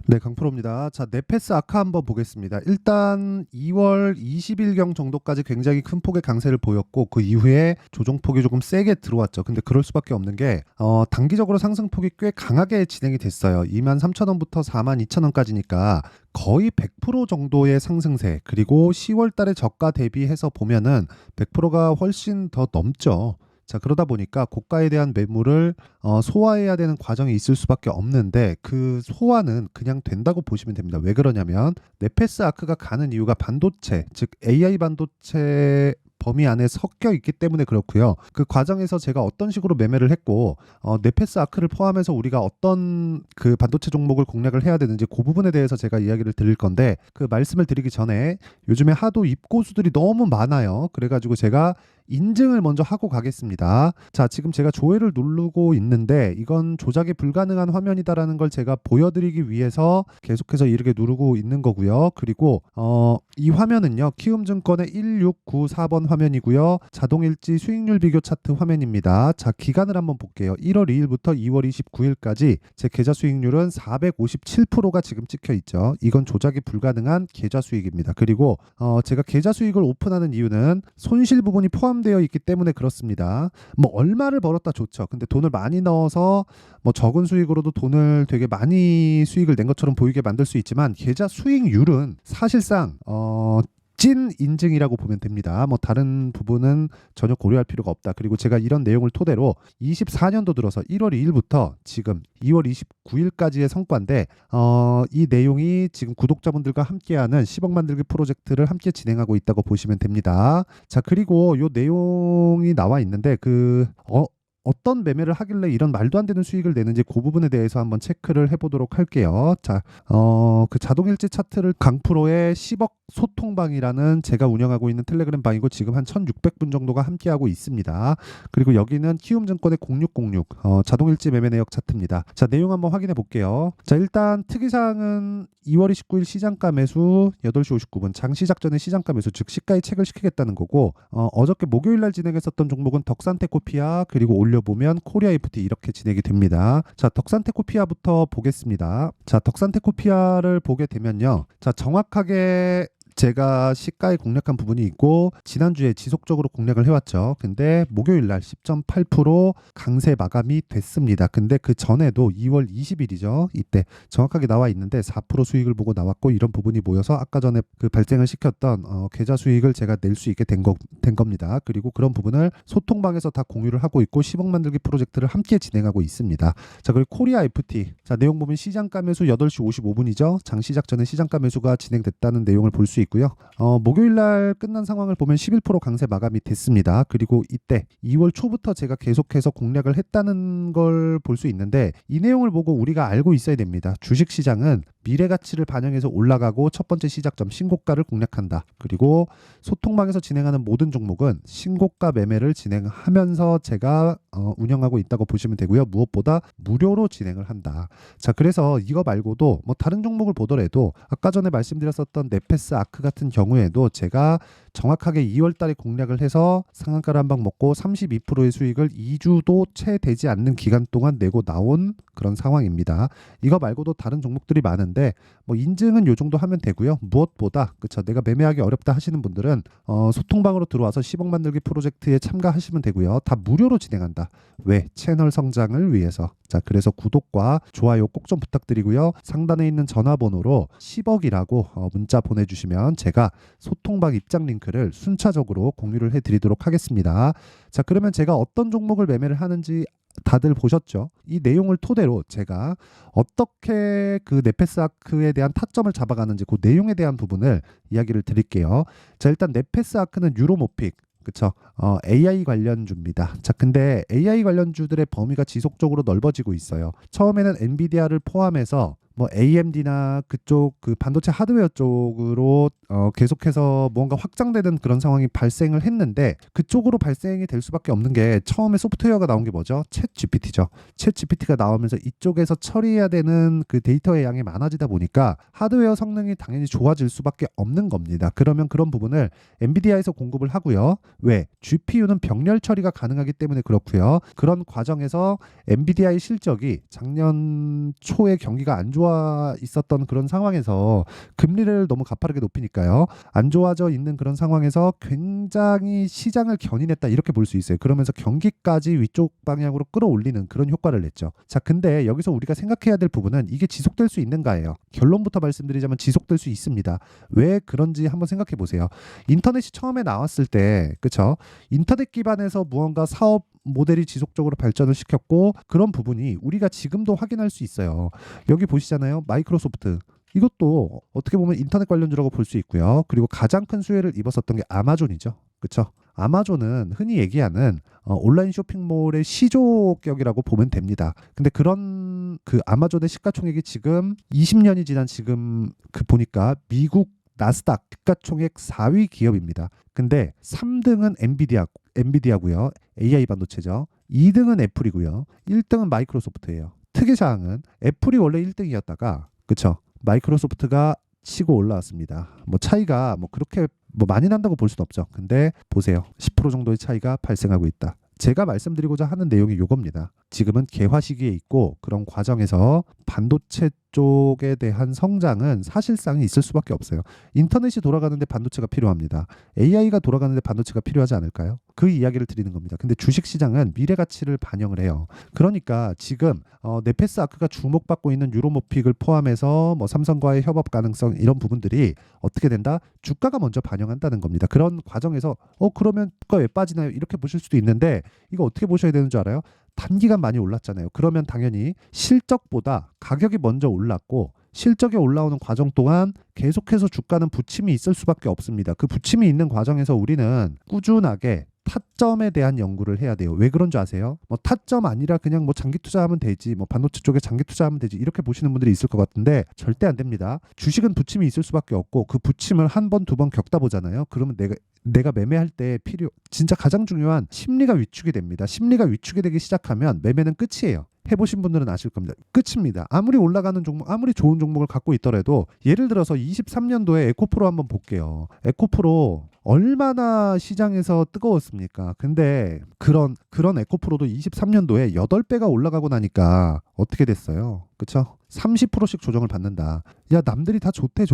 네, 강프로입니다. 자, 네페스 아카 한번 보겠습니다. 일단 2월 20일경 정도까지 굉장히 큰 폭의 강세를 보였고 그 이후에 조정폭이 조금 세게 들어왔죠. 근데 그럴 수밖에 없는 게 단기적으로 상승폭이 꽤 강하게 진행이 됐어요. 23,000원부터 42,000원까지니까 거의 100% 정도의 상승세. 그리고 10월 달에 저가 대비해서 보면은 100%가 훨씬 더 넘죠. 자, 그러다 보니까 고가에 대한 매물을 소화해야 되는 과정이 있을 수밖에 없는데 그 소화는 그냥 된다고 보시면 됩니다. 왜 그러냐면 네페스 아크가 가는 이유가 반도체, 즉 AI 반도체 범위 안에 섞여 있기 때문에 그렇고요. 그 과정에서 제가 어떤 식으로 매매를 했고 네페스 아크를 포함해서 우리가 어떤 그 반도체 종목을 공략을 해야 되는지 그 부분에 대해서 제가 이야기를 드릴 건데 그 말씀을 드리기 전에 요즘에 하도 입고수들이 너무 많아요. 그래가지고 제가 인증을 먼저 하고 가겠습니다. 자, 지금 제가 조회를 누르고 있는데 이건 조작이 불가능한 화면이다라는 걸 제가 보여드리기 위해서 계속해서 이렇게 누르고 있는 거고요. 그리고 이 화면은요, 키움증권의 1694번 화면이고요. 자동일지 수익률 비교 차트 화면입니다. 자, 기간을 한번 볼게요. 1월 2일부터 2월 29일까지 제 계좌 수익률은 457%가 지금 찍혀 있죠. 이건 조작이 불가능한 계좌 수익입니다. 그리고 제가 계좌 수익을 오픈하는 이유는 손실 부분이 포함되어 있기 때문에 그렇습니다. 뭐 얼마를 벌었다 좋죠. 근데 돈을 많이 넣어서 뭐 적은 수익으로도 돈을 되게 많이 수익을 낸 것처럼 보이게 만들 수 있지만 계좌 수익률은 사실상 찐 인증이라고 보면 됩니다. 뭐 다른 부분은 전혀 고려할 필요가 없다. 그리고 제가 이런 내용을 토대로 24년도 들어서 1월 2일부터 지금 2월 29일까지의 성과인데 이 내용이 지금 구독자분들과 함께하는 10억 만들기 프로젝트를 함께 진행하고 있다고 보시면 됩니다. 자, 그리고 이 내용이 나와 있는데 어떤 매매를 하길래 이런 말도 안 되는 수익을 내는지 그 부분에 대해서 한번 체크를 해보도록 할게요. 자, 그 자동일지 차트를 강프로의 10억 소통방이라는 제가 운영하고 있는 텔레그램 방이고 지금 한 1600분 정도가 함께하고 있습니다. 그리고 여기는 키움증권의 0606 자동일지 매매 내역 차트입니다. 자, 내용 한번 확인해 볼게요. 자, 일단 특이사항은 2월 29일 시장가 매수 8시 59분 장 시작 전에 시장가 매수 즉 시가에 체결시키겠다는 거고 어저께 목요일 날 진행했었던 종목은 덕산테코피아 그리고 올려보면 코리아 FT 이렇게 진행이 됩니다. 자, 덕산테코피아부터 보겠습니다. 자, 덕산테코피아를 보게 되면요. 자, 정확하게 제가 시가에 공략한 부분이 있고 지난주에 지속적으로 공략을 해왔죠. 근데 목요일 날 10.8% 강세 마감이 됐습니다. 근데 그 전에도 2월 20일이죠. 이때 정확하게 나와 있는데 4% 수익을 보고 나왔고 이런 부분이 모여서 아까 전에 그 발생을 시켰던 계좌 수익을 제가 낼 수 있게 된 겁니다. 그리고 그런 부분을 소통방에서 다 공유를 하고 있고 10억 만들기 프로젝트를 함께 진행하고 있습니다. 자, 그리고 코리아 FT. 자, 내용 보면 시장가 매수 8시 55분이죠. 장 시작 전에 시장가 매수가 진행됐다는 내용을 볼 수 있고요. 목요일 날 끝난 상황을 보면 11% 강세 마감이 됐습니다. 그리고 이때 2월 초부터 제가 계속해서 공략을 했다는 걸 볼 수 있는데 이 내용을 보고 우리가 알고 있어야 됩니다. 주식 시장은 미래 가치를 반영해서 올라가고 첫 번째 시작점 신고가를 공략한다. 그리고 소통방에서 진행하는 모든 종목은 신고가 매매를 진행하면서 제가 운영하고 있다고 보시면 되고요. 무엇보다 무료로 진행을 한다. 자, 그래서 이거 말고도 뭐 다른 종목을 보더라도 아까 전에 말씀드렸었던 네페스 아크 같은 경우에도 제가 정확하게 2월 달에 공략을 해서 상한가를 한 방 먹고 32%의 수익을 2주도 채 되지 않는 기간 동안 내고 나온 그런 상황입니다. 이거 말고도 다른 종목들이 많은데 뭐 인증은 요 정도 하면 되고요. 무엇보다 그쵸, 내가 매매하기 어렵다 하시는 분들은 소통방으로 들어와서 10억 만들기 프로젝트에 참가하시면 되고요. 다 무료로 진행한다. 왜? 채널 성장을 위해서. 자, 그래서 구독과 좋아요 꼭 좀 부탁드리고요. 상단에 있는 전화번호로 10억이라고 문자 보내주시면 제가 소통방 입장 링크를 순차적으로 공유를 해드리도록 하겠습니다. 자, 그러면 제가 어떤 종목을 매매를 하는지 다들 보셨죠? 이 내용을 토대로 제가 어떻게 그 네페스 아크에 대한 타점을 잡아가는지 그 내용에 대한 부분을 이야기를 드릴게요. 자, 일단 네페스 아크는 유로모픽 그쵸? AI 관련주입니다. 자, 근데 AI 관련주들의 범위가 지속적으로 넓어지고 있어요. 처음에는 엔비디아를 포함해서 뭐 AMD나 그쪽 그 반도체 하드웨어 쪽으로 계속해서 뭔가 확장되는 그런 상황이 발생을 했는데 그쪽으로 발생이 될 수밖에 없는 게 처음에 소프트웨어가 나온 게 뭐죠? 챗 GPT죠. 챗 GPT가 나오면서 이쪽에서 처리해야 되는 그 데이터의 양이 많아지다 보니까 하드웨어 성능이 당연히 좋아질 수밖에 없는 겁니다. 그러면 그런 부분을 엔비디아에서 공급을 하고요. 왜? GPU는 병렬 처리가 가능하기 때문에 그렇고요. 그런 과정에서 엔비디아의 실적이 작년 초에 경기가 안 좋아 좋아 있었던 그런 상황에서 금리를 너무 가파르게 높이니까요. 안 좋아져 있는 그런 상황에서 굉장히 시장을 견인했다 이렇게 볼 수 있어요. 그러면서 경기까지 위쪽 방향으로 끌어올리는 그런 효과를 냈죠. 자, 근데 여기서 우리가 생각해야 될 부분은 이게 지속될 수 있는가예요. 결론부터 말씀드리자면 지속될 수 있습니다. 왜 그런지 한번 생각해 보세요. 인터넷이 처음에 나왔을 때, 그쵸? 인터넷 기반에서 무언가 사업 모델이 지속적으로 발전을 시켰고 그런 부분이 우리가 지금도 확인할 수 있어요. 여기 보시잖아요. 마이크로소프트. 이것도 어떻게 보면 인터넷 관련주라고 볼 수 있고요. 그리고 가장 큰 수혜를 입었었던 게 아마존이죠. 그렇죠? 아마존은 흔히 얘기하는 온라인 쇼핑몰의 시조격이라고 보면 됩니다. 근데 그런 그 아마존의 시가총액이 지금 20년이 지난 지금 그 보니까 미국 나스닥 시가총액 4위 기업입니다. 근데 3등은 엔비디아고요. AI 반도체죠. 2등은 애플이고요. 1등은 마이크로소프트예요. 특이사항은 애플이 원래 1등이었다가 그쵸? 마이크로소프트가 치고 올라왔습니다. 뭐 차이가 뭐 그렇게 뭐 많이 난다고 볼 수는 없죠. 근데 보세요. 10% 정도의 차이가 발생하고 있다. 제가 말씀드리고자 하는 내용이 이겁니다. 지금은 개화 시기에 있고 그런 과정에서 반도체 쪽에 대한 성장은 사실상 있을 수밖에 없어요. 인터넷이 돌아가는데 반도체가 필요합니다. AI가 돌아가는데 반도체가 필요하지 않을까요? 그 이야기를 드리는 겁니다. 근데 주식시장은 미래 가치를 반영을 해요. 그러니까 지금 네페스 아크가 주목받고 있는 유로모픽을 포함해서 뭐 삼성과의 협업 가능성 이런 부분들이 어떻게 된다? 주가가 먼저 반영한다는 겁니다. 그런 과정에서 그러면 주가 왜 빠지나요? 이렇게 보실 수도 있는데 이거 어떻게 보셔야 되는 줄 알아요? 단기간 많이 올랐잖아요. 그러면 당연히 실적보다 가격이 먼저 올랐고 실적이 올라오는 과정 동안 계속해서 주가는 부침이 있을 수밖에 없습니다. 그 부침이 있는 과정에서 우리는 꾸준하게 타점에 대한 연구를 해야 돼요. 왜 그런 줄 아세요? 뭐 타점 아니라 그냥 뭐 장기 투자하면 되지, 뭐 반도체 쪽에 장기 투자하면 되지 이렇게 보시는 분들이 있을 것 같은데 절대 안 됩니다. 주식은 부침이 있을 수밖에 없고 그 부침을 한 번, 두 번 겪다 보잖아요. 그러면 내가 매매할 때 진짜 가장 중요한 심리가 위축이 됩니다. 심리가 위축이 되기 시작하면 매매는 끝이에요. 해보신 분들은 아실 겁니다. 끝입니다. 아무리 올라가는 종목, 아무리 좋은 종목을 갖고 있더라도 예를 들어서 23년도에 에코프로 한번 볼게요. 에코프로 얼마나 시장에서 뜨거웠습니까? 근데 그런 에코프로도 23년도에 8배가 올라가고 나니까 어떻게 됐어요? 그쵸? 30%씩 조정을 받는다. 야, 남들이 다 좋대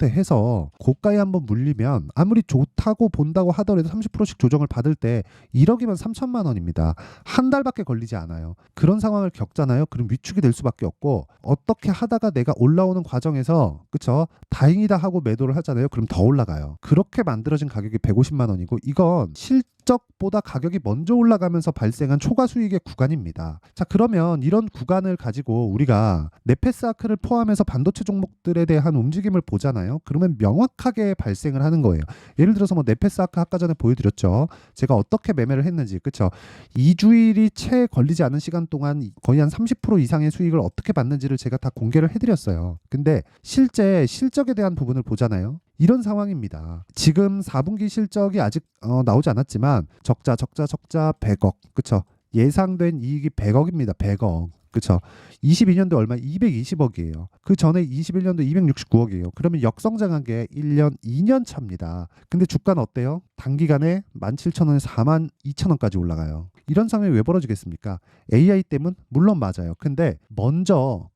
해서 고가에 한번 물리면 아무리 좋다고 본다고 하더라도 30%씩 조정을 받을 때 1억이면 3천만 원입니다. 한 달밖에 걸리지 않아요. 그런 상황을 겪잖아요. 그럼 위축이 될 수밖에 없고 어떻게 하다가 내가 올라오는 과정에서 그쵸? 다행이다 하고 매도를 하잖아요. 그럼 더 올라가요. 그렇게 만들어진 가격이 150만 원이고 이건 실적보다 가격이 먼저 올라가면서 발생한 초과 수익의 구간입니다. 자, 그러면 이런 구간을 가지고 우리가 네페스 아크를 포함해서 반도체 종목들에 대한 움직임을 보잖아요. 그러면 명확하게 발생을 하는 거예요. 예를 들어서 뭐 네페스 아크 아까 전에 보여드렸죠. 제가 어떻게 매매를 했는지 그쵸? 2주일이 채 걸리지 않은 시간 동안 거의 한 30% 이상의 수익을 어떻게 받는지를 제가 다 공개를 해드렸어요. 근데 실제 실적에 대한 부분을 보잖아요. 이런 상황입니다. 지금 4분기 실적이 아직 나오지 않았지만 적자 100억 그쵸? 예상된 이익이 100억입니다. 100억 그쵸? 22년도 얼마? 220억이에요. 그 전에 21년도 269억이에요. 그러면 역성장한 게 1년, 2년 차입니다. 근데 주가는 어때요? 단기간에 17,000원에서 42,000원까지 올라가요. 이런 상황이 왜 벌어지겠습니까? AI 때문? 물론 맞아요. 근데 먼저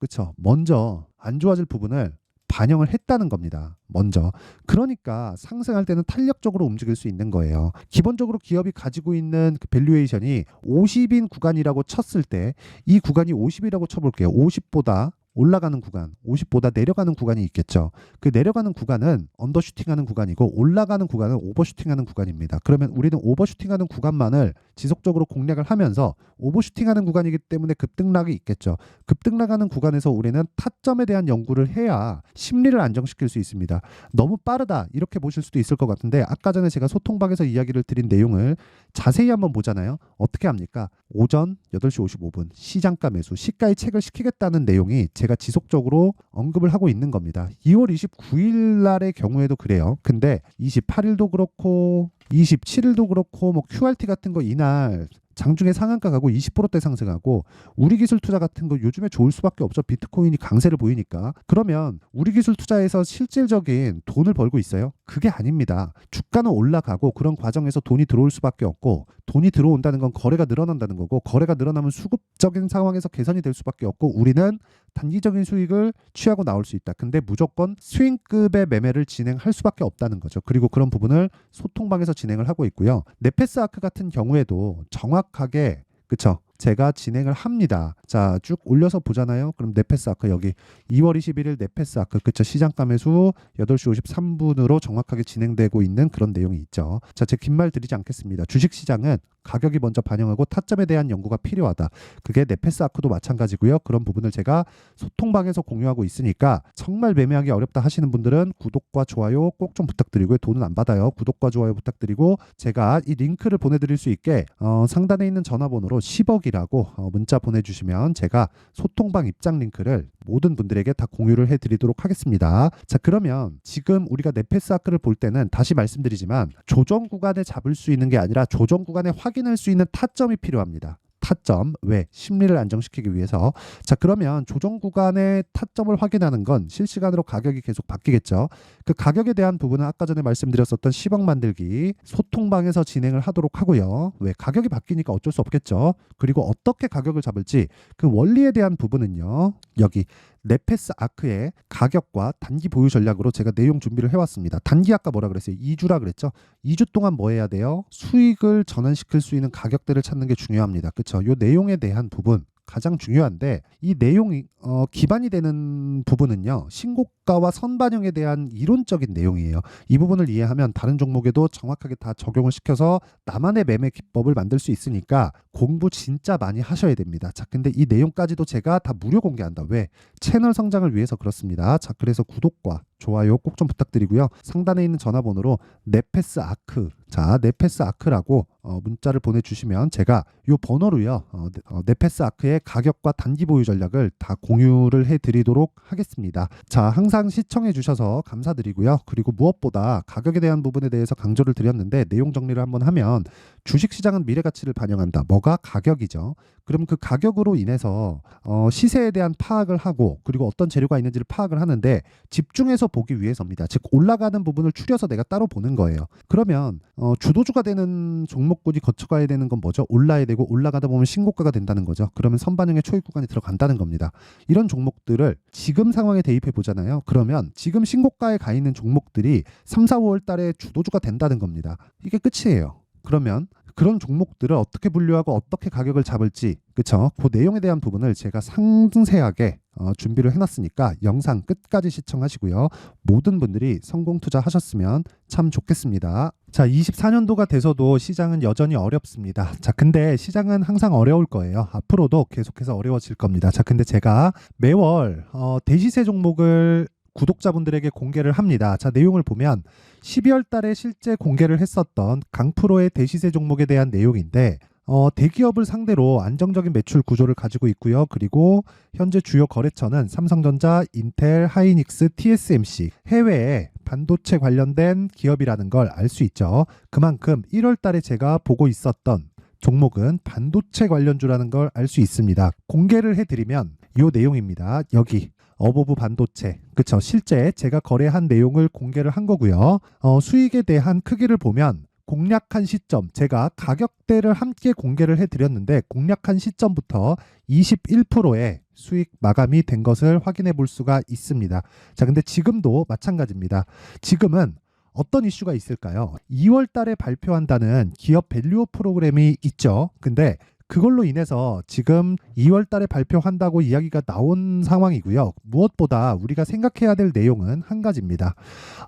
안 좋아질 부분을 반영을 했다는 겁니다. 먼저. 그러니까 상승할 때는 탄력적으로 움직일 수 있는 거예요. 기본적으로 기업이 가지고 있는 그 밸류에이션이 50인 구간이라고 쳤을 때 이 구간이 50이라고 쳐볼게요. 50보다 올라가는 구간, 50보다 내려가는 구간이 있겠죠. 그 내려가는 구간은 언더슈팅하는 구간이고 올라가는 구간은 오버슈팅하는 구간입니다. 그러면 우리는 오버슈팅하는 구간만을 지속적으로 공략을 하면서 오버슈팅하는 구간이기 때문에 급등락이 있겠죠. 급등락하는 구간에서 우리는 타점에 대한 연구를 해야 심리를 안정시킬 수 있습니다. 너무 빠르다 이렇게 보실 수도 있을 것 같은데 아까 전에 제가 소통방에서 이야기를 드린 내용을 자세히 한번 보잖아요. 어떻게 합니까? 오전 8시 55분 시장가 매수, 시가에 책을 시키겠다는 내용이 제가 지속적으로 언급을 하고 있는 겁니다. 2월 29일 날의 경우에도 그래요. 근데 28일도 그렇고 27일도 그렇고 뭐 QRT 같은 거 이날 장중에 상한가 가고 20%대 상승하고 우리 기술 투자 같은 거 요즘에 좋을 수밖에 없죠. 비트코인이 강세를 보이니까. 그러면 우리 기술 투자에서 실질적인 돈을 벌고 있어요? 그게 아닙니다. 주가는 올라가고 그런 과정에서 돈이 들어올 수밖에 없고 돈이 들어온다는 건 거래가 늘어난다는 거고, 거래가 늘어나면 수급적인 상황에서 개선이 될 수밖에 없고, 우리는 단기적인 수익을 취하고 나올 수 있다. 근데 무조건 스윙급의 매매를 진행할 수밖에 없다는 거죠. 그리고 그런 부분을 소통방에서 진행을 하고 있고요. 네페스 아크 같은 경우에도 정확하게, 그쵸, 제가 진행을 합니다. 자, 쭉 올려서 보잖아요. 그럼 네페스 아크 여기 2월 21일 네페스 아크, 그쵸, 시장가 매수 8시 53분으로 정확하게 진행되고 있는 그런 내용이 있죠. 자, 제 긴 말 드리지 않겠습니다. 주식시장은 가격이 먼저 반영하고 타점에 대한 연구가 필요하다. 그게 네페스 아크도 마찬가지고요. 그런 부분을 제가 소통방에서 공유하고 있으니까 정말 매매하기 어렵다 하시는 분들은 구독과 좋아요 꼭 좀 부탁드리고요. 돈은 안 받아요. 구독과 좋아요 부탁드리고, 제가 이 링크를 보내드릴 수 있게 상단에 있는 전화번호로 10억이라고 문자 보내주시면 제가 소통방 입장 링크를 모든 분들에게 다 공유를 해드리도록 하겠습니다. 자, 그러면 지금 우리가 네페스 아크를 볼 때는 다시 말씀드리지만 조정 구간에 잡을 수 있는 게 아니라 조정 구간에 확인할 수 있는 타점이 필요합니다. 타점. 왜? 심리를 안정시키기 위해서. 자, 그러면 조정 구간의 타점을 확인하는 건 실시간으로 가격이 계속 바뀌겠죠. 그 가격에 대한 부분은 아까 전에 말씀드렸었던 10억 만들기 소통방에서 진행을 하도록 하고요. 왜? 가격이 바뀌니까 어쩔 수 없겠죠. 그리고 어떻게 가격을 잡을지 그 원리에 대한 부분은요, 여기 네페스 아크의 가격과 단기 보유 전략으로 제가 내용 준비를 해왔습니다. 단기 아까 뭐라 그랬어요? 2주라 그랬죠? 2주 동안 뭐 해야 돼요? 수익을 전환시킬 수 있는 가격대를 찾는 게 중요합니다. 그쵸? 요 내용에 대한 부분 가장 중요한데, 이 내용이 기반이 되는 부분은요, 신고가와 선반영에 대한 이론적인 내용이에요. 이 부분을 이해하면 다른 종목에도 정확하게 다 적용을 시켜서 나만의 매매 기법을 만들 수 있으니까 공부 진짜 많이 하셔야 됩니다. 자, 근데 이 내용까지도 제가 다 무료 공개한다. 왜? 채널 성장을 위해서 그렇습니다. 자, 그래서 구독과 좋아요 꼭 좀 부탁드리고요. 상단에 있는 전화번호로 네페스 아크, 자, 네페스 아크라고 문자를 보내주시면 제가 요 번호로요, 네페스 아크의 가격과 단기 보유 전략을 다 공유를 해드리도록 하겠습니다. 자, 항상 시청해 주셔서 감사드리고요. 그리고 무엇보다 가격에 대한 부분에 대해서 강조를 드렸는데, 내용 정리를 한번 하면 주식시장은 미래가치를 반영한다. 뭐가? 가격이죠. 그럼 그 가격으로 인해서 시세에 대한 파악을 하고, 그리고 어떤 재료가 있는지를 파악을 하는데 집중해서 보기 위해서입니다. 즉 올라가는 부분을 추려서 내가 따로 보는 거예요. 그러면 주도주가 되는 종목군이 거쳐가야 되는 건 뭐죠? 올라야 되고, 올라가다 보면 신고가가 된다는 거죠. 그러면 선반영의 초입 구간이 들어간다는 겁니다. 이런 종목들을 지금 상황에 대입해 보잖아요. 그러면 지금 신고가에 가 있는 종목들이 3, 4, 5월 달에 주도주가 된다는 겁니다. 이게 끝이에요. 그러면 그런 종목들을 어떻게 분류하고 어떻게 가격을 잡을지, 그쵸? 그 내용에 대한 부분을 제가 상세하게 준비를 해놨으니까 영상 끝까지 시청하시고요. 모든 분들이 성공 투자하셨으면 참 좋겠습니다. 자, 24년도가 돼서도 시장은 여전히 어렵습니다. 자, 근데 시장은 항상 어려울 거예요. 앞으로도 계속해서 어려워질 겁니다. 자, 근데 제가 매월 대시세 종목을 구독자분들에게 공개를 합니다. 자, 내용을 보면 12월 달에 실제 공개를 했었던 강프로의 대시세 종목에 대한 내용인데, 대기업을 상대로 안정적인 매출 구조를 가지고 있고요. 그리고 현재 주요 거래처는 삼성전자, 인텔, 하이닉스, TSMC, 해외에 반도체 관련된 기업이라는 걸 알 수 있죠. 그만큼 1월 달에 제가 보고 있었던 종목은 반도체 관련주라는 걸 알 수 있습니다. 공개를 해드리면 이 내용입니다. 여기 어보브 반도체, 그쵸? 실제 제가 거래한 내용을 공개를 한 거고요. 수익에 대한 크기를 보면 공략한 시점, 제가 가격대를 함께 공개를 해드렸는데 공략한 시점부터 21%의 수익 마감이 된 것을 확인해 볼 수가 있습니다. 자, 근데 지금도 마찬가지입니다. 지금은 어떤 이슈가 있을까요? 2월 달에 발표한다는 기업 밸류업 프로그램이 있죠. 근데 그걸로 인해서 지금 2월 달에 발표한다고 이야기가 나온 상황이고요. 무엇보다 우리가 생각해야 될 내용은 한 가지입니다.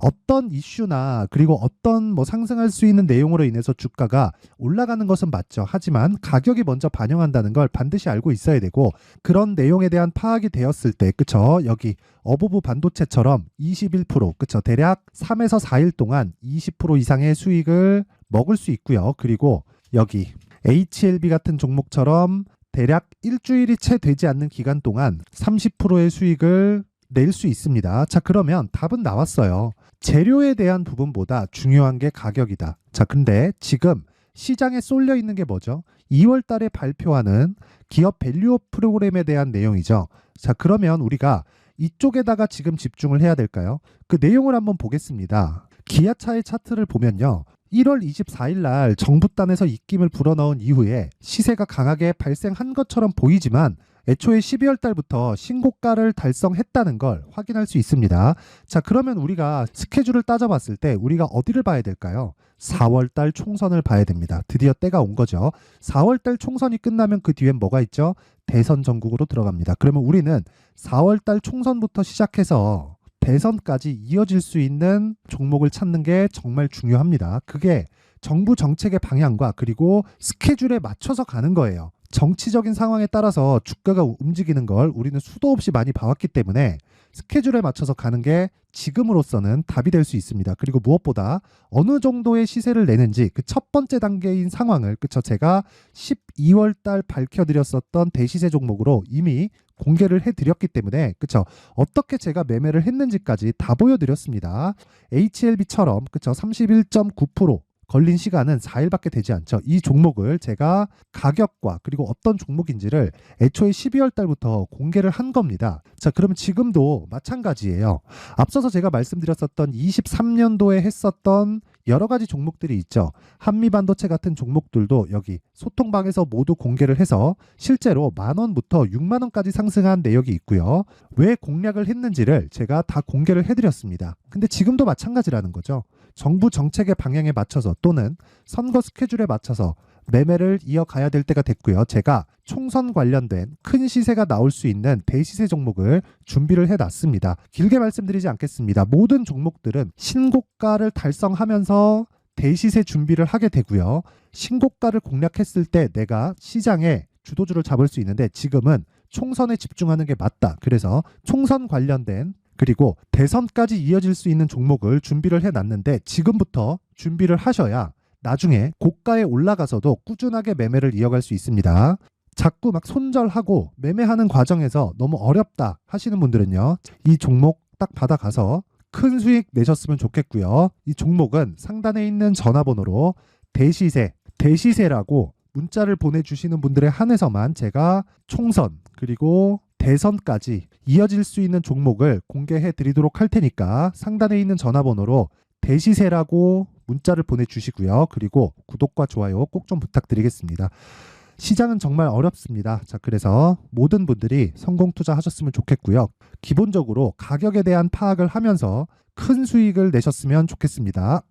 어떤 이슈나 그리고 어떤 상승할 수 있는 내용으로 인해서 주가가 올라가는 것은 맞죠. 하지만 가격이 먼저 반영한다는 걸 반드시 알고 있어야 되고, 그런 내용에 대한 파악이 되었을 때, 그쵸? 여기 어보브 반도체처럼 21%, 그쵸? 대략 3에서 4일 동안 20% 이상의 수익을 먹을 수 있고요. 그리고 여기 HLB 같은 종목처럼 대략 일주일이 채 되지 않는 기간 동안 30%의 수익을 낼 수 있습니다. 자, 그러면 답은 나왔어요. 재료에 대한 부분보다 중요한 게 가격이다. 자, 근데 지금 시장에 쏠려 있는 게 뭐죠? 2월 달에 발표하는 기업 밸류업 프로그램에 대한 내용이죠. 자, 그러면 우리가 이쪽에다가 지금 집중을 해야 될까요? 그 내용을 한번 보겠습니다. 기아차의 차트를 보면요. 1월 24일 날 정부단에서 입김을 불어넣은 이후에 시세가 강하게 발생한 것처럼 보이지만 애초에 12월 달부터 신고가를 달성했다는 걸 확인할 수 있습니다. 자, 그러면 우리가 스케줄을 따져봤을 때 우리가 어디를 봐야 될까요? 4월 달 총선을 봐야 됩니다. 드디어 때가 온 거죠. 4월 달 총선이 끝나면 그 뒤엔 뭐가 있죠? 대선 전국으로 들어갑니다. 그러면 우리는 4월 달 총선부터 시작해서 대선까지 이어질 수 있는 종목을 찾는 게 정말 중요합니다. 그게 정부 정책의 방향과 그리고 스케줄에 맞춰서 가는 거예요. 정치적인 상황에 따라서 주가가 움직이는 걸 우리는 수도 없이 많이 봐왔기 때문에 스케줄에 맞춰서 가는 게 지금으로서는 답이 될 수 있습니다. 그리고 무엇보다 어느 정도의 시세를 내는지 그 첫 번째 단계인 상황을 제가 12월 달 밝혀드렸었던 대시세 종목으로 이미 공개를 해드렸기 때문에 어떻게 제가 매매를 했는지까지 다 보여드렸습니다. HLB처럼 31.9% 걸린 시간은 4일밖에 되지 않죠. 이 종목을 제가 가격과 그리고 어떤 종목인지를 애초에 12월 달부터 공개를 한 겁니다. 자, 그러면 지금도 마찬가지예요. 앞서서 제가 말씀드렸었던 23년도에 했었던 여러 가지 종목들이 있죠. 한미반도체 같은 종목들도 여기 소통방에서 모두 공개를 해서 실제로 10,000원부터 60,000원까지 상승한 내역이 있고요. 왜 공략을 했는지를 제가 다 공개를 해드렸습니다. 근데 지금도 마찬가지라는 거죠. 정부 정책의 방향에 맞춰서 또는 선거 스케줄에 맞춰서 매매를 이어가야 될 때가 됐고요. 제가 총선 관련된 큰 시세가 나올 수 있는 대시세 종목을 준비를 해놨습니다. 길게 말씀드리지 않겠습니다. 모든 종목들은 신고가를 달성하면서 대시세 준비를 하게 되고요. 신고가를 공략했을 때 내가 시장에 주도주를 잡을 수 있는데 지금은 총선에 집중하는 게 맞다. 그래서 총선 관련된 그리고 대선까지 이어질 수 있는 종목을 준비를 해놨는데 지금부터 준비를 하셔야 나중에 고가에 올라가서도 꾸준하게 매매를 이어갈 수 있습니다. 자꾸 막 손절하고 매매하는 과정에서 너무 어렵다 하시는 분들은요. 이 종목 딱 받아가서 큰 수익 내셨으면 좋겠고요. 이 종목은 상단에 있는 전화번호로 대시세라고 문자를 보내주시는 분들에 한해서만 제가 총선 그리고 대선까지 이어질 수 있는 종목을 공개해 드리도록 할 테니까 상단에 있는 전화번호로 대시세라고 문자를 보내주시고요. 그리고 구독과 좋아요 꼭 좀 부탁드리겠습니다. 시장은 정말 어렵습니다. 자, 그래서 모든 분들이 성공 투자하셨으면 좋겠고요. 기본적으로 가격에 대한 파악을 하면서 큰 수익을 내셨으면 좋겠습니다.